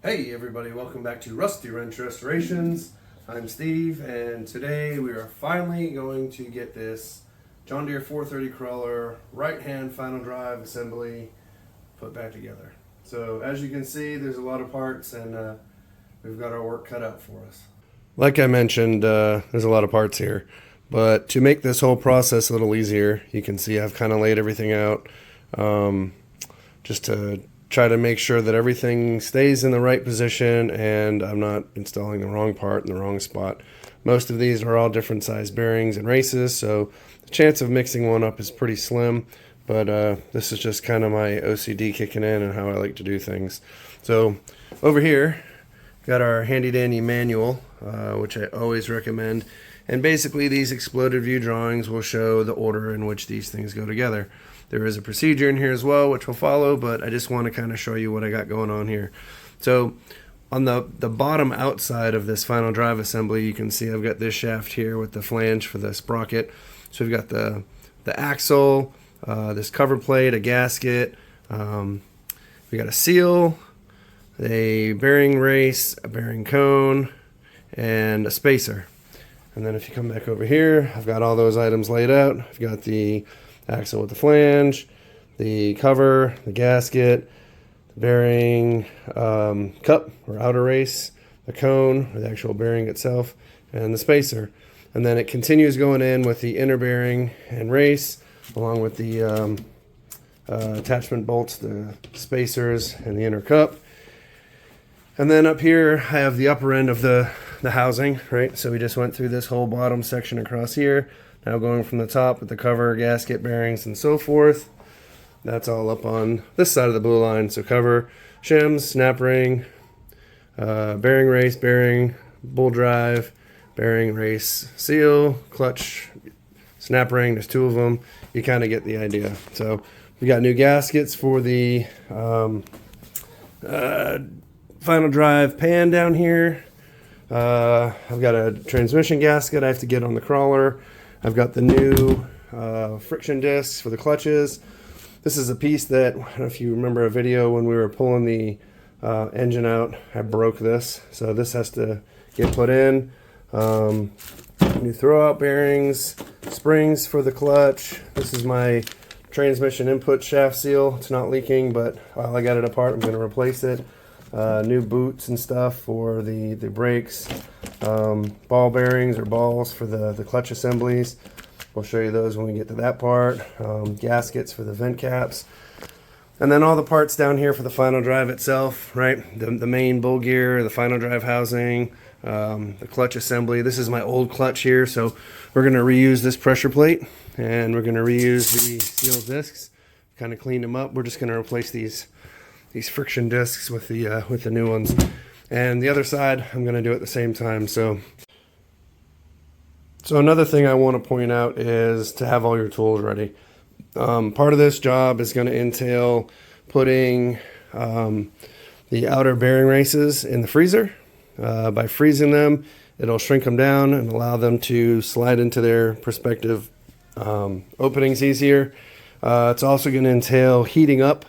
Hey everybody, welcome back to Rusty Wrench Restorations. I'm Steve, and today we are finally going to get this John Deere 430 Crawler right-hand final drive assembly put back together. So as you can see, there's a lot of parts, and we've got our work cut out for us. Like I mentioned, there's a lot of parts here, but to make this whole process a little easier, you can see I've kind of laid everything out just to try to make sure that everything stays in the right position and I'm not installing the wrong part in the wrong spot. Most of these are all different size bearings and races, so the chance of mixing one up is pretty slim, but this is just kind of my OCD kicking in and how I like to do things. So over here, got our handy dandy manual, which I always recommend, and basically these exploded view drawings will show the order in which these things go together. There is a procedure in here as well, which we'll follow, but I just want to kind of show you what I got going on here. So on the bottom outside of this final drive assembly, you can see I've got this shaft here with the flange for the sprocket. So we've got the axle, this cover plate, a gasket, we got a seal, a bearing race, a bearing cone, and a spacer. And then if you come back over here, I've got all those items laid out. I've got the axle with the flange, the cover, the gasket, the bearing cup or outer race, the cone or the actual bearing itself, and the spacer. And then it continues going in with the inner bearing and race, along with the attachment bolts, the spacers, and the inner cup. And then up here I have the upper end of the housing, right? So we just went through this whole bottom section across here. Now going from the top with the cover, gasket, bearings, and so forth. That's all up on this side of the blue line. So cover, shims, snap ring, bearing race, bearing, bull drive, bearing race, seal, clutch, snap ring. There's two of them. You kind of get the idea. So we got new gaskets for the final drive pan down here. I've got a transmission gasket I have to get on the crawler. I've got the new friction discs for the clutches. This is a piece that, I don't know if you remember a video when we were pulling the engine out, I broke this. So this has to get put in. New throwout bearings, springs for the clutch. This is my transmission input shaft seal. It's not leaking, but while I got it apart, I'm going to replace it. New boots and stuff for the brakes, ball bearings or balls for the clutch assemblies. We'll show you those when we get to that part. Gaskets for the vent caps, and then all the parts down here for the final drive itself, right? The main bull gear, the final drive housing, the clutch assembly. This is my old clutch here, so we're going to reuse this pressure plate, and we're going to reuse the steel discs. Kind of cleaned them up. We're just going to replace these friction discs with the new ones, and the other side I'm going to do at the same time. So another thing I want to point out is to have all your tools ready. Part of this job is going to entail putting the outer bearing races in the freezer. By freezing them, it'll shrink them down and allow them to slide into their respective openings easier. It's also going to entail heating up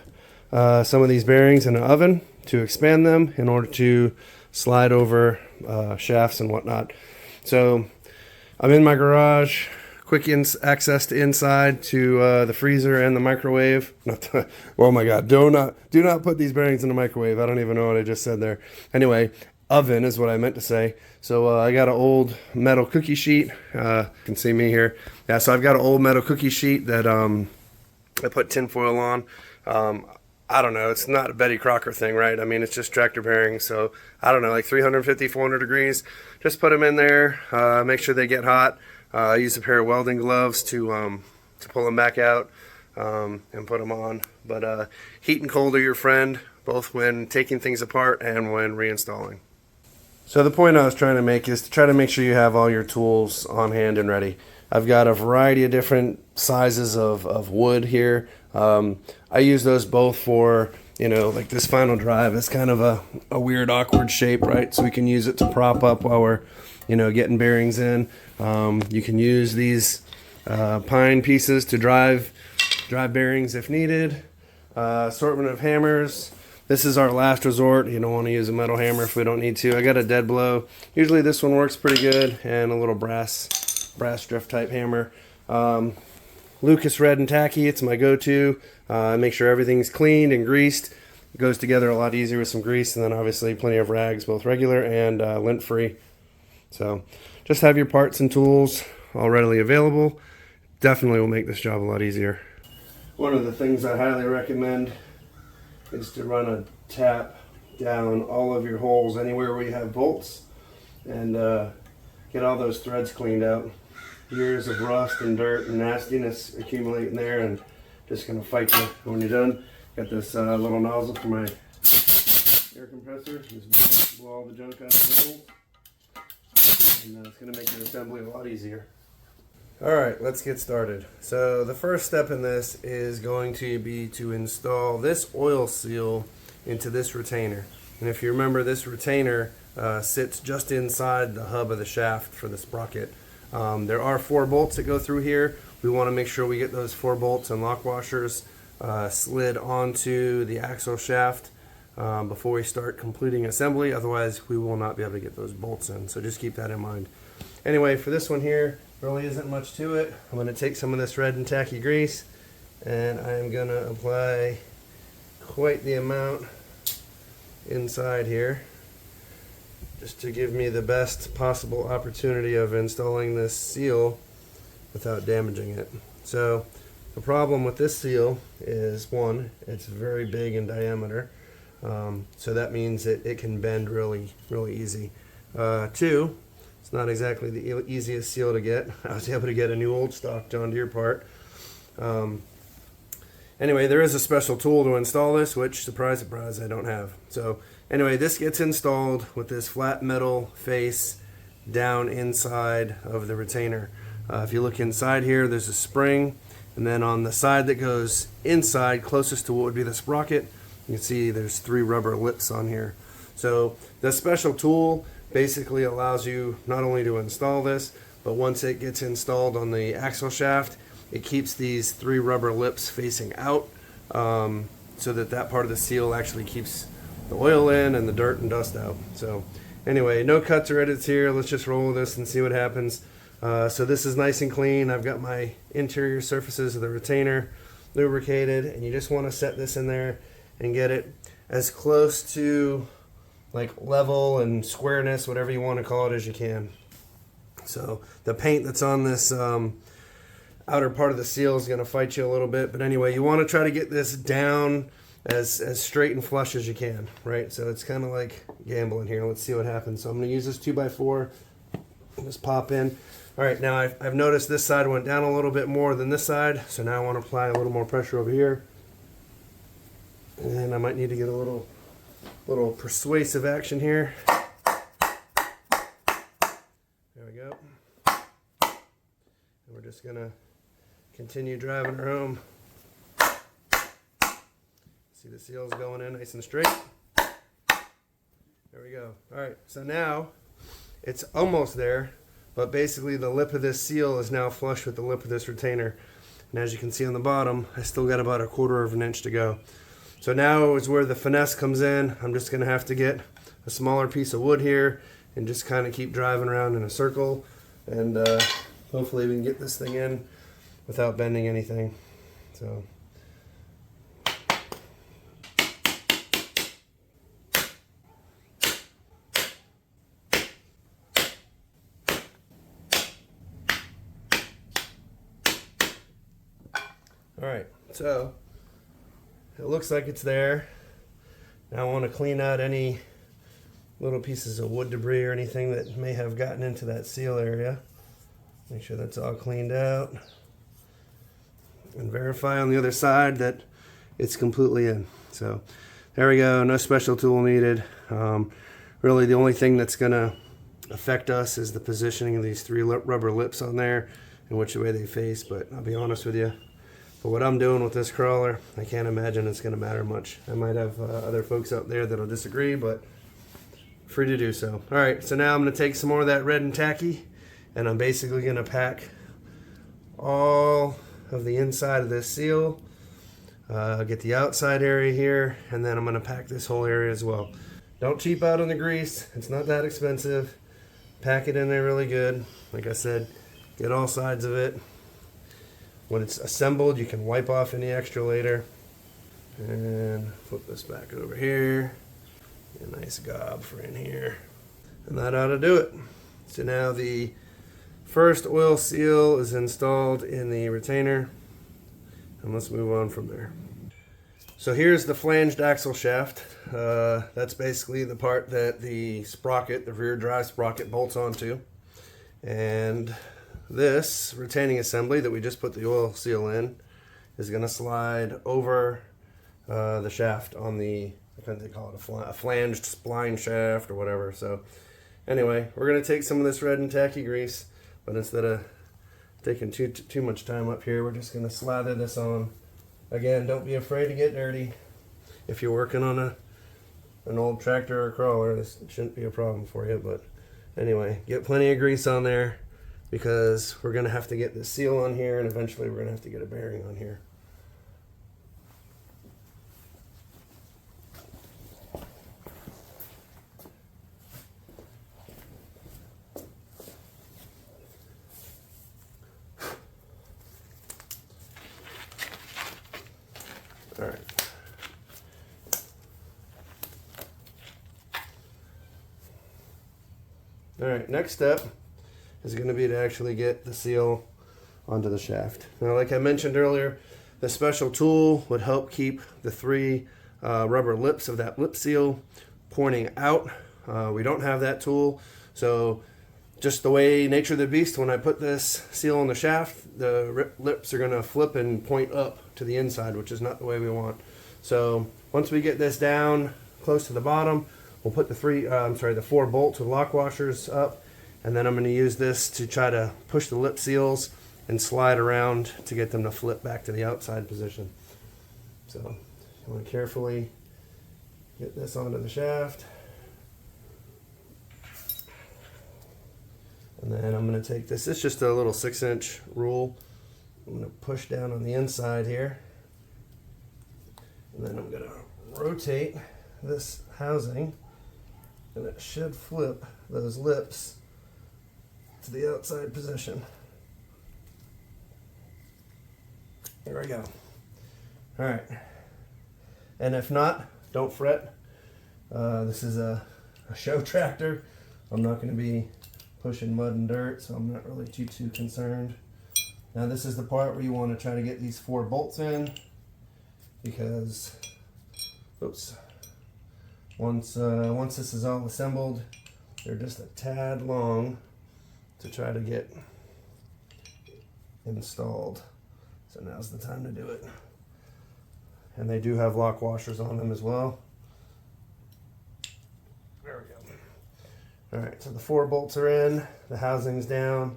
some of these bearings in an oven to expand them in order to slide over shafts and whatnot. So I'm in my garage, quick access to inside to the freezer and the microwave. Oh my God, do not put these bearings in the microwave. I don't even know what I just said there. Anyway, oven is what I meant to say. So I got an old metal cookie sheet. You can see me here. Yeah, so I've got an old metal cookie sheet that I put tinfoil on. I don't know, it's not a Betty Crocker thing, right? I mean, it's just tractor bearings, so I don't know, like 350, 400 degrees. Just put them in there, make sure they get hot. Use a pair of welding gloves to pull them back out and put them on. But heat and cold are your friend, both when taking things apart and when reinstalling. So the point I was trying to make is to try to make sure you have all your tools on hand and ready. I've got a variety of different sizes of wood here. I use those both for, like this final drive is kind of a weird, awkward shape, right? So we can use it to prop up while we're, getting bearings in. You can use these pine pieces to drive bearings if needed. Assortment of hammers. This is our last resort. You don't want to use a metal hammer if we don't need to. I got a dead blow. Usually this one works pretty good, and a little brass drift type hammer. Lucas Red and Tacky, it's my go-to. Make sure everything's cleaned and greased. It goes together a lot easier with some grease, and then obviously plenty of rags, both regular and lint-free. So just have your parts and tools all readily available. Definitely will make this job a lot easier. One of the things I highly recommend is to run a tap down all of your holes anywhere where you have bolts, and get all those threads cleaned out. Years of rust and dirt and nastiness accumulating there, and just gonna fight you when you're done. Got this little nozzle for my air compressor. Just blow all the junk out of the holes, and it's gonna make your assembly a lot easier. Alright, let's get started. So the first step in this is going to be to install this oil seal into this retainer. And if you remember, this retainer sits just inside the hub of the shaft for the sprocket. There are 4 bolts that go through here. We want to make sure we get those 4 bolts and lock washers slid onto the axle shaft before we start completing assembly. Otherwise, we will not be able to get those bolts in. So just keep that in mind. Anyway, for this one here, really isn't much to it. I'm going to take some of this red and tacky grease, and I'm going to apply quite the amount inside here, just to give me the best possible opportunity of installing this seal without damaging it. So the problem with this seal is, one, it's very big in diameter, so that means that it can bend really easy. 2, it's not exactly the easiest seal to get. I was able to get a new old stock John Deere part. Anyway, there is a special tool to install this, which, surprise, surprise, I don't have. So anyway, this gets installed with this flat metal face down inside of the retainer. If you look inside here, there's a spring, and then on the side that goes inside, closest to what would be the sprocket, you can see there's 3 rubber lips on here. So the special tool basically allows you not only to install this, but once it gets installed on the axle shaft, it keeps these 3 rubber lips facing out, so that part of the seal actually keeps the oil in and the dirt and dust out. So anyway, no cuts or edits here. Let's just roll with this and see what happens. So this is nice and clean. I've got my interior surfaces of the retainer lubricated, and you just want to set this in there and get it as close to like level and squareness, whatever you want to call it, as you can. So the paint that's on this outer part of the seal is going to fight you a little bit, but anyway, you want to try to get this down as straight and flush as you can, right? So it's kind of like gambling here. Let's see what happens. So I'm going to use this 2x4, just pop in. All right, now I've noticed this side went down a little bit more than this side, so now I want to apply a little more pressure over here, and I might need to get a little persuasive action here. There we go. And we're just gonna continue driving her home. See the seals going in nice and straight. There we go. All right, so now it's almost there, but basically the lip of this seal is now flush with the lip of this retainer. And as you can see on the bottom, I still got about 1/4 of an inch to go. So now is where the finesse comes in. I'm just gonna have to get a smaller piece of wood here and just kind of keep driving around in a circle, and hopefully we can get this thing in without bending anything. So all right, so it looks like it's there. Now I want to clean out any little pieces of wood debris or anything that may have gotten into that seal area. Make sure that's all cleaned out. And verify on the other side that it's completely in. So there we go, no special tool needed. Really the only thing that's going to affect us is the positioning of these 3 rubber lips on there and which way they face, but I'll be honest with you, for what I'm doing with this crawler, I can't imagine it's going to matter much. I might have other folks out there that'll disagree, but free to do so. All right, so now I'm going to take some more of that red and tacky, and I'm basically going to pack all of the inside of this seal Get the outside area here, and then I'm going to pack this whole area as well. Don't cheap out on the grease. It's not that expensive. Pack it in there really good. Like I said, get all sides of it. When it's assembled, you can wipe off any extra later. And flip this back over here. A nice gob for in here. And that ought to do it. So now the first oil seal is installed in the retainer. And let's move on from there. So here's the flanged axle shaft. That's basically the part that the sprocket, the rear drive sprocket, bolts onto. And this retaining assembly that we just put the oil seal in is going to slide over the shaft on the, I think they call it a flanged spline shaft or whatever. So anyway, we're going to take some of this red and tacky grease, but instead of taking too much time up here, we're just going to slather this on. Again, don't be afraid to get dirty. If you're working on an old tractor or crawler, this shouldn't be a problem for you. But anyway, get plenty of grease on there, because we're going to have to get the seal on here, and eventually we're going to have to get a bearing on here. All right. All right, next step is going to be to actually get the seal onto the shaft. Now, like I mentioned earlier, the special tool would help keep the three rubber lips of that lip seal pointing out. We don't have that tool, so just the way nature of the beast, when I put this seal on the shaft, the lips are going to flip and point up to the inside, which is not the way we want. So once we get this down close to the bottom, we'll put the 4 bolts with lock washers up, and then I'm going to use this to try to push the lip seals and slide around to get them to flip back to the outside position. So you want to carefully get this onto the shaft. And then I'm going to take this, it's just a little 6-inch rule. I'm going to push down on the inside here. And then I'm going to rotate this housing, and it should flip those lips to the outside position. There we go. All right. And if not, don't fret. This is a show tractor. I'm not going to be pushing mud and dirt, so I'm not really too concerned. Now this is the part where you want to try to get these 4 bolts in, because oops, once this is all assembled, they're just a tad long to try to get installed. So now's the time to do it. And they do have lock washers on them as well. There we go. All right, so the 4 bolts are in, the housing's down.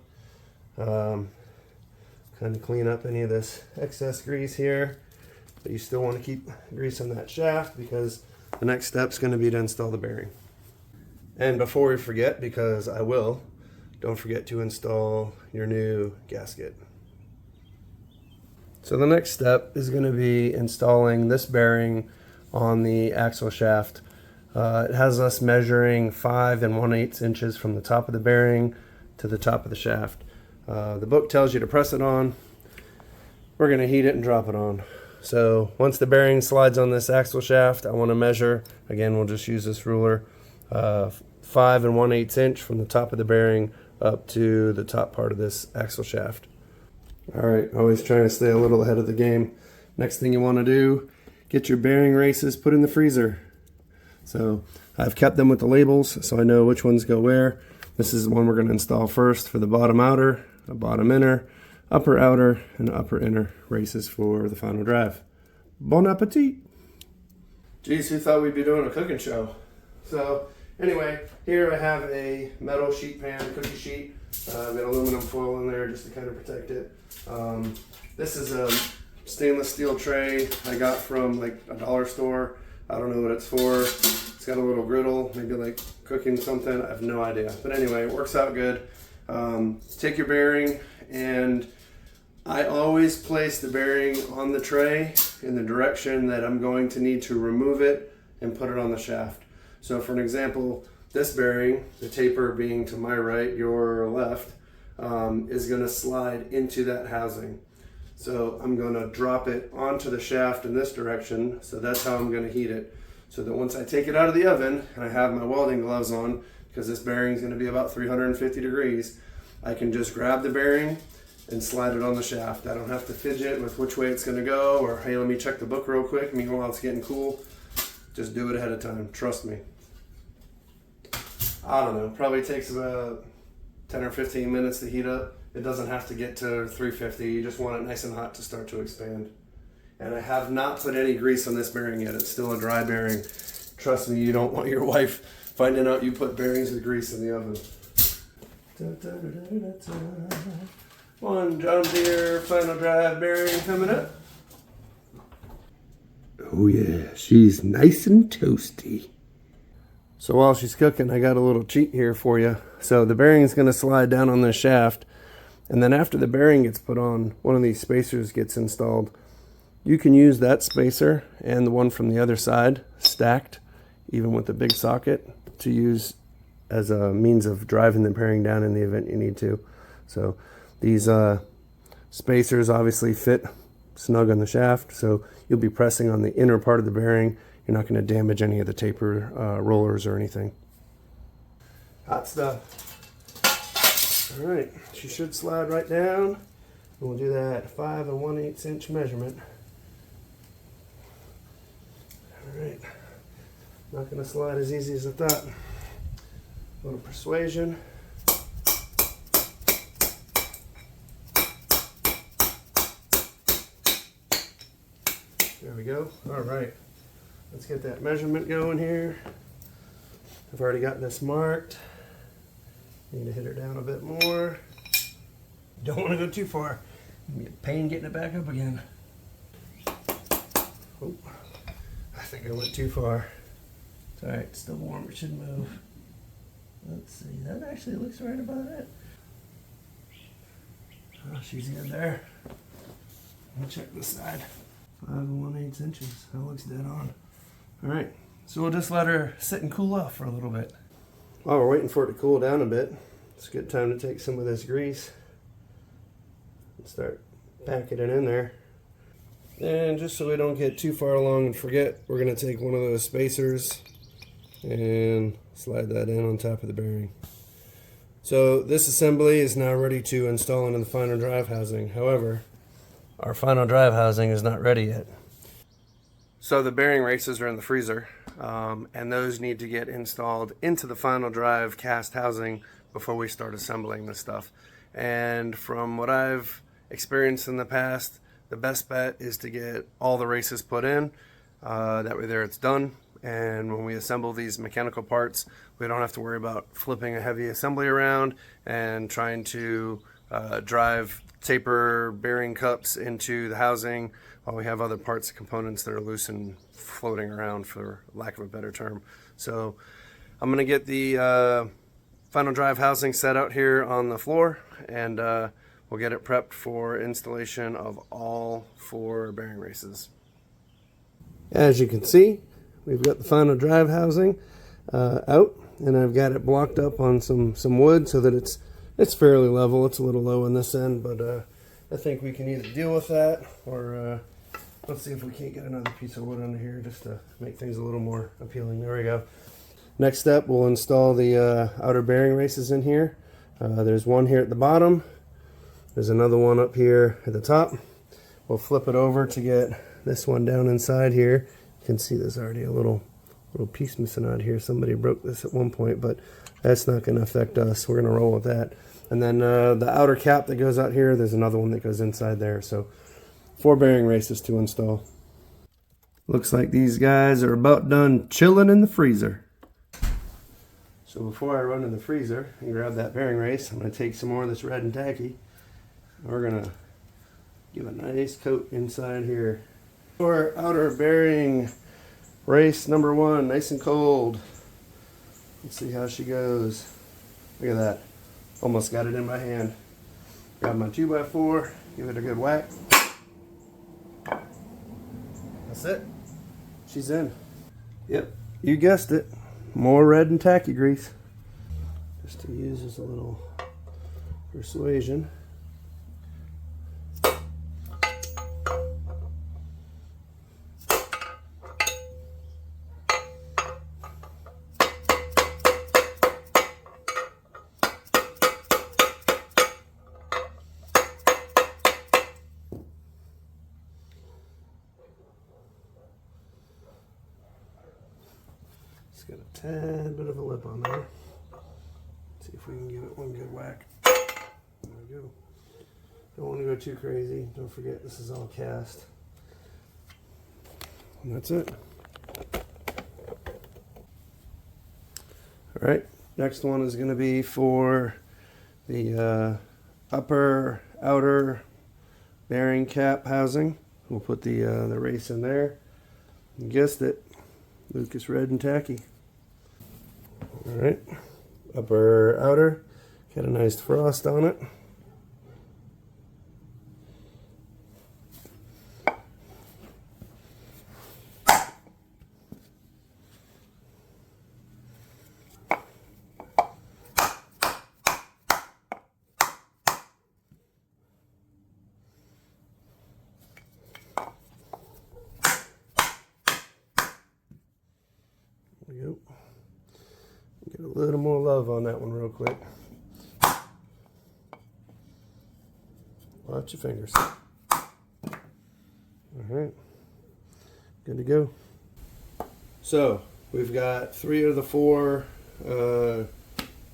Kind of clean up any of this excess grease here, but you still want to keep grease on that shaft, because the next step is going to be to install the bearing. And before we forget, because I will, don't forget to install your new gasket. So the next step is going to be installing this bearing on the axle shaft. It has us measuring 5 1/8 inches from the top of the bearing to the top of the shaft. The book tells you to press it on. We're going to heat it and drop it on. So once the bearing slides on this axle shaft, I want to measure, again, we'll just use this ruler, 5 1/8 inch from the top of the bearing up to the top part of this axle shaft. All right, always trying to stay a little ahead of the game. Next thing you want to do, get your bearing races put in the freezer. So I've kept them with the labels so I know which ones go where. This is the one we're going to install first for the bottom outer, the bottom inner, upper outer, and upper inner races for the final drive. Bon appetit! Geez, who thought we'd be doing a cooking show? So anyway, here I have a metal sheet pan, cookie sheet. I've got aluminum foil in there just to kind of protect it. This is a stainless steel tray I got from like a dollar store. I don't know what it's for. It's got a little griddle, maybe like cooking something. I have no idea. But anyway, it works out good. Take your bearing, and I always place the bearing on the tray in the direction that I'm going to need to remove it and put it on the shaft. So for an example, this bearing, the taper being to my right, your left, is going to slide into that housing. So I'm going to drop it onto the shaft in this direction. So that's how I'm going to heat it. So that once I take it out of the oven and I have my welding gloves on, because this bearing is going to be about 350 degrees, I can just grab the bearing and slide it on the shaft. I don't have to fidget with which way it's going to go, or hey, let me check the book real quick meanwhile it's getting cool. Just do it ahead of time, trust me. I don't know, probably takes about 10 or 15 minutes to heat up. It doesn't have to get to 350, you just want it nice and hot to start to expand. And I have not put any grease on this bearing yet, it's still a dry bearing. Trust me, you don't want your wife finding out you put bearings with grease in the oven. One John Deere final drive bearing coming up. Oh yeah, she's nice and toasty. So while she's cooking, I got a little cheat here for you. So the bearing is going to slide down on this shaft, and then after the bearing gets put on, one of these spacers gets installed. You can use that spacer and the one from the other side stacked, even with the big socket, to use as a means of driving the bearing down in the event you need to. So these spacers obviously fit snug on the shaft, so you'll be pressing on the inner part of the bearing. You're not going to damage any of the taper rollers or anything. Hot stuff. All right, she should slide right down. And we'll do that 5 1/8 inch measurement. All right, not going to slide as easy as I thought. A little persuasion. There we go. All right, let's get that measurement going here. I've already got this marked. Need to hit her down a bit more. Don't want to go too far. It'll be a pain getting it back up again. Oh, I think I went too far. It's all right, still warm, it should move. Let's see, that actually looks right about it. Oh, she's good there. Let me check this side. 5 1/8 inches, that looks dead on. All right, so we'll just let her sit and cool off for a little bit. While we're waiting for it to cool down a bit, it's a good time to take some of this grease and start packing it in there. And just so we don't get too far along and forget, we're gonna take one of those spacers and slide that in on top of the bearing. So this assembly is now ready to install into the final drive housing. However, our final drive housing is not ready yet. So the bearing races are in the freezer, and those need to get installed into the final drive cast housing before we start assembling this stuff. And from what I've experienced in the past, the best bet is to get all the races put in. That way there it's done. And when we assemble these mechanical parts, we don't have to worry about flipping a heavy assembly around and trying to drive taper bearing cups into the housing while we have other parts and components that are loose and floating around, for lack of a better term. So I'm going to get the final drive housing set out here on the floor, and we'll get it prepped for installation of all 4 bearing races. As you can see, we've got the final drive housing out, and I've got it blocked up on some wood so that it's fairly level. It's a little low on this end, but I think we can either deal with that, or let's see if we can't get another piece of wood under here just to make things a little more appealing. There we go. Next step, we'll install the outer bearing races in here. There's one here at the bottom. There's another one up here at the top. We'll flip it over to get this one down inside here. You can see there's already a little piece missing out here. Somebody broke this at one point, but that's not going to affect us. We're going to roll with that. And then the outer cap that goes out here, there's another one that goes inside there. So 4 bearing races to install. Looks like these guys are about done chilling in the freezer. So before I run in the freezer and grab that bearing race, I'm going to take some more of this red and tacky. We're going to give a nice coat inside here. For outer bearing race number 1, nice and cold. Let's see how she goes. Look at that. Almost got it in my hand. Grab my 2x4, give it a good whack. That's it. She's in. Yep, you guessed it. More red and tacky grease. Just to use as a little persuasion. It's got a tad bit of a lip on there. See if we can give it one good whack. There we go. Don't want to go too crazy. Don't forget this is all cast. And that's it. Alright, next one is going to be for the upper outer bearing cap housing. We'll put the race in there. You guessed it. Lucas red and tacky. Alright, upper outer, got a nice frost on it. There we go. Get a little more love on that one real quick. Watch your fingers. Alright. Good to go. So, we've got 3 of the 4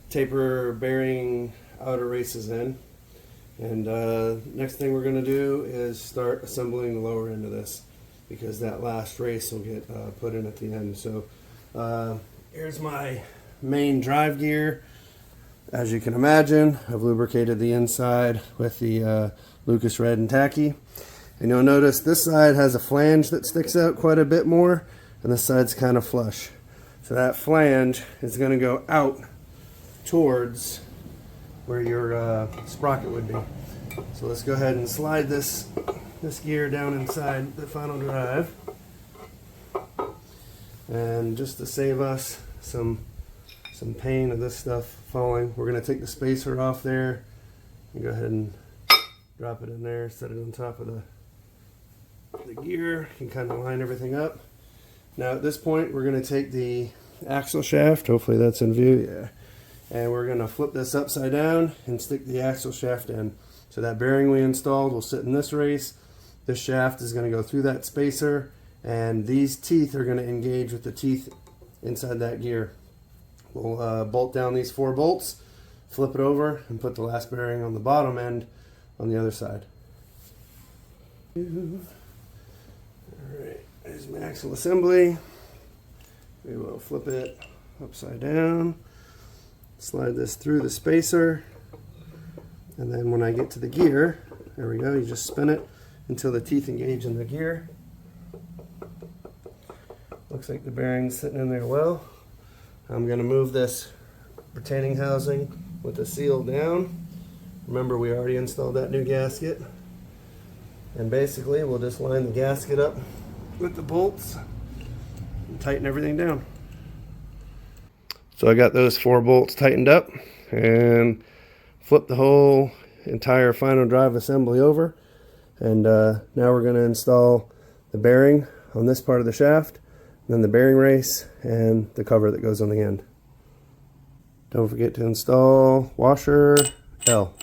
taper bearing outer races in. And next thing we're going to do is start assembling the lower end of this, because that last race will get put in at the end. So, here's my main drive gear. As you can imagine, I've lubricated the inside with the Lucas red and tacky, and you'll notice this side has a flange that sticks out quite a bit more, and this side's kind of flush. So that flange is going to go out towards where your sprocket would be. So let's go ahead and slide this gear down inside the final drive, and just to save us some pain of this stuff falling, we're going to take the spacer off there and go ahead and drop it in there, set it on top of the gear, and kind of line everything up. Now at this point we're going to take the axle shaft, hopefully that's in view, yeah, and we're going to flip this upside down and stick the axle shaft in. So that bearing we installed will sit in this race. This shaft is going to go through that spacer, and these teeth are going to engage with the teeth inside that gear. We'll bolt down these 4 bolts, flip it over, and put the last bearing on the bottom end on the other side. Alright, there's my axle assembly. We will flip it upside down, slide this through the spacer, and then when I get to the gear, there we go, you just spin it until the teeth engage in the gear. Looks like the bearing's sitting in there well. I'm going to move this retaining housing with the seal down. Remember, we already installed that new gasket. And basically, we'll just line the gasket up with the bolts and tighten everything down. So I got those 4 bolts tightened up and flipped the whole entire final drive assembly over. And now we're going to install the bearing on this part of the shaft, then the bearing race, and the cover that goes on the end. Don't forget to install washer L.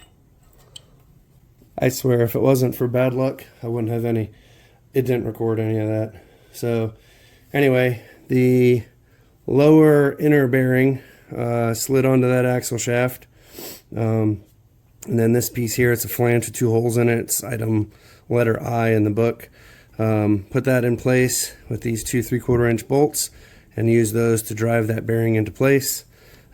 I swear, if it wasn't for bad luck, I wouldn't have any. It didn't record any of that. So anyway, the lower inner bearing slid onto that axle shaft. And then this piece here, it's a flange with 2 holes in it. It's item letter I in the book. Put that in place with these 2 3/4 inch bolts and use those to drive that bearing into place.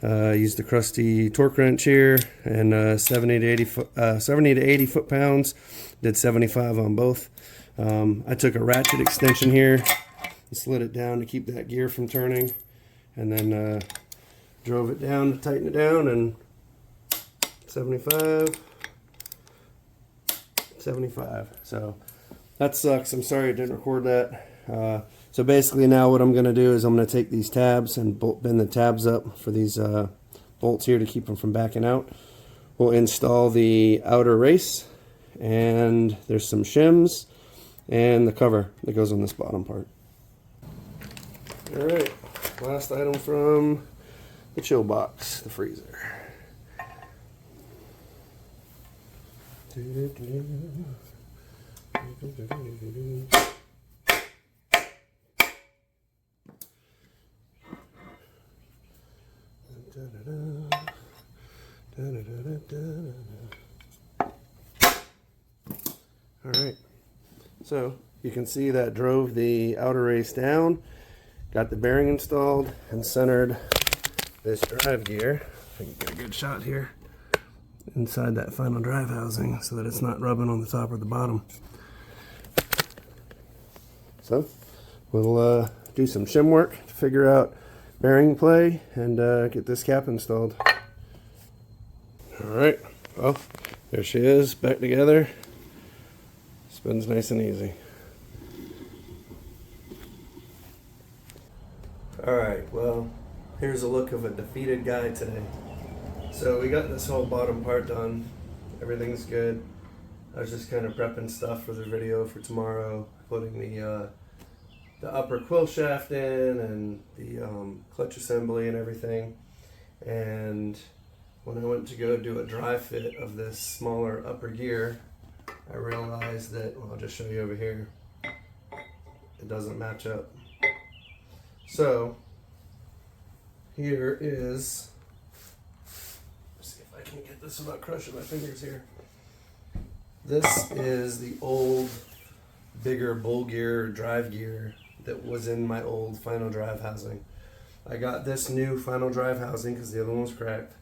Use the crusty torque wrench here, and 70 to 80 foot-pounds. Did 75 on both. I took a ratchet extension here and slid it down to keep that gear from turning, and then drove it down to tighten it down, and 75. So that sucks. I'm sorry I didn't record that. So basically now what I'm going to do is I'm going to take these tabs and bend the tabs up for these bolts here to keep them from backing out. We'll install the outer race, and there's some shims and the cover that goes on this bottom part. Alright, last item from the chill box, the freezer. Alright, so you can see that drove the outer race down, got the bearing installed, and centered this drive gear. I can get a good shot here inside that final drive housing so that it's not rubbing on the top or the bottom. So we'll do some shim work to figure out bearing play and get this cap installed. Alright, well, there she is, back together. Spins nice and easy. Alright, well, here's a look of a defeated guy today. So we got this whole bottom part done. Everything's good. I was just kind of prepping stuff for the video for tomorrow, putting the upper quill shaft in and the clutch assembly and everything. And when I went to go do a dry fit of this smaller upper gear, I realized that, well, I'll just show you over here, it doesn't match up. So here is, let's see if I can get this without crushing my fingers here. This is the old bigger bull gear drive gear that was in my old final drive housing. I got this new final drive housing because the other one was cracked,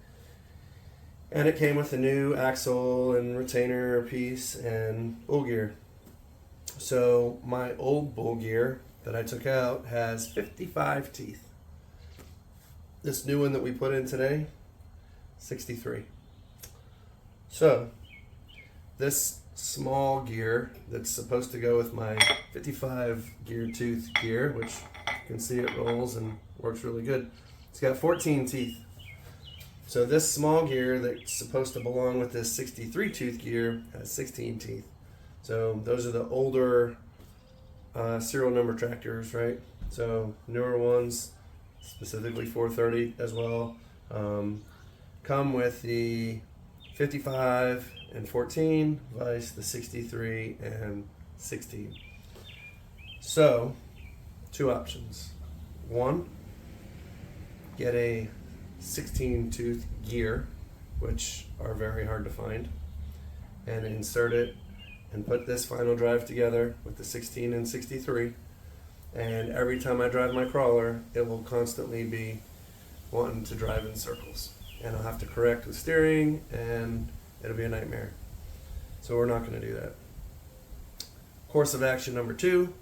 and it came with a new axle and retainer piece and bull gear. So my old bull gear that I took out has 55 teeth. This new one that we put in today, 63. So this small gear that's supposed to go with my 55 gear tooth gear, which you can see it rolls and works really good, it's got 14 teeth. So this small gear that's supposed to belong with this 63 tooth gear has 16 teeth. So those are the older serial number tractors, right? So newer ones, specifically 430 as well, come with the 55 and 14, vice the 63 and 16. So, two options. One, get a 16 tooth gear, which are very hard to find, and insert it and put this final drive together with the 16 and 63, and every time I drive my crawler it will constantly be wanting to drive in circles, and I'll have to correct with steering and it'll be a nightmare. So we're not going to do that. Course of action number two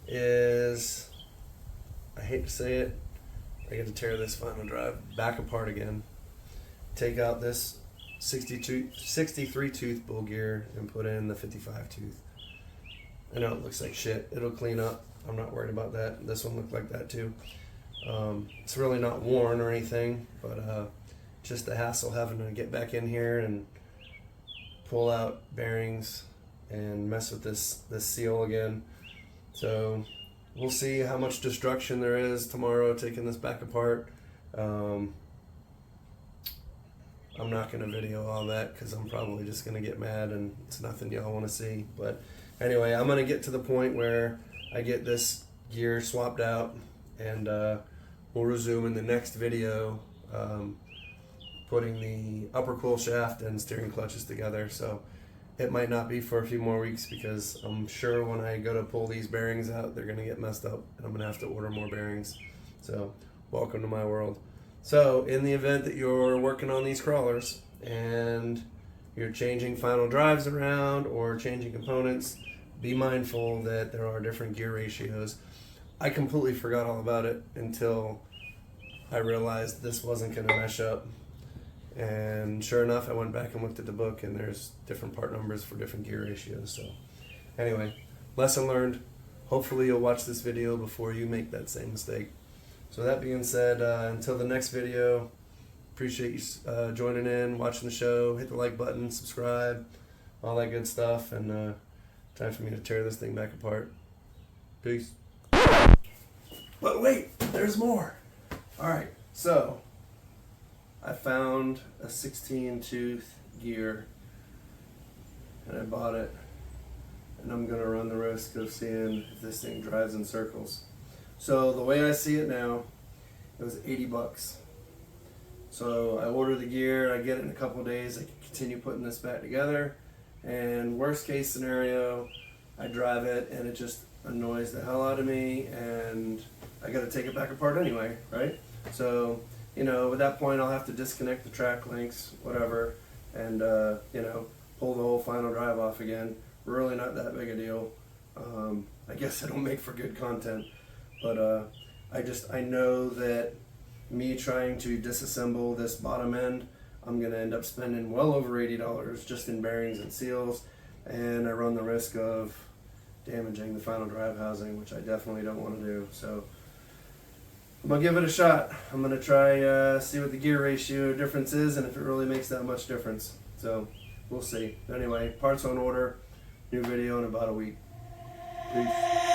is, I hate to say it, I get to tear this final drive back apart again, take out this 63 tooth bull gear and put in the 55 tooth. I know it looks like shit. It'll clean up. I'm not worried about that. This one looked like that too. It's really not worn or anything, but just the hassle having to get back in here and pull out bearings and mess with this seal again. So we'll see how much destruction there is tomorrow taking this back apart. I'm not going to video all that because I'm probably just going to get mad and it's nothing y'all want to see. But anyway, I'm going to get to the point where I get this gear swapped out, and we'll resume in the next video putting the upper quill shaft and steering clutches together. So it might not be for a few more weeks because I'm sure when I go to pull these bearings out, they're going to get messed up and I'm going to have to order more bearings. So welcome to my world. So in the event that you're working on these crawlers and you're changing final drives around or changing components, be mindful that there are different gear ratios. I completely forgot all about it until I realized this wasn't going to mesh up. And sure enough, I went back and looked at the book and there's different part numbers for different gear ratios. So anyway, lesson learned. hopefully you'll watch this video before you make that same mistake. So that being said, until the next video, appreciate you joining in, watching the show. Hit the like button, subscribe, all that good stuff, and time for me to tear this thing back apart. Peace. But wait, there's more. Alright, so I found a 16-tooth gear and I bought it, and I'm gonna run the risk of seeing if this thing drives in circles. So the way I see it now, it was 80 bucks. So I order the gear, I get it in a couple of days, I can continue putting this back together, and worst case scenario, I drive it and it just annoys the hell out of me and I gotta take it back apart anyway, right? So, you know, at that point I'll have to disconnect the track links, whatever, and, you know, pull the whole final drive off again. Really not that big a deal. I guess it'll make for good content, but I know that me trying to disassemble this bottom end, I'm gonna end up spending well over $80 just in bearings and seals, and I run the risk of damaging the final drive housing, which I definitely don't want to do. So I'm gonna give it a shot. I'm gonna try see what the gear ratio difference is and if it really makes that much difference. So we'll see. Anyway, parts on order. New video in about a week. Peace.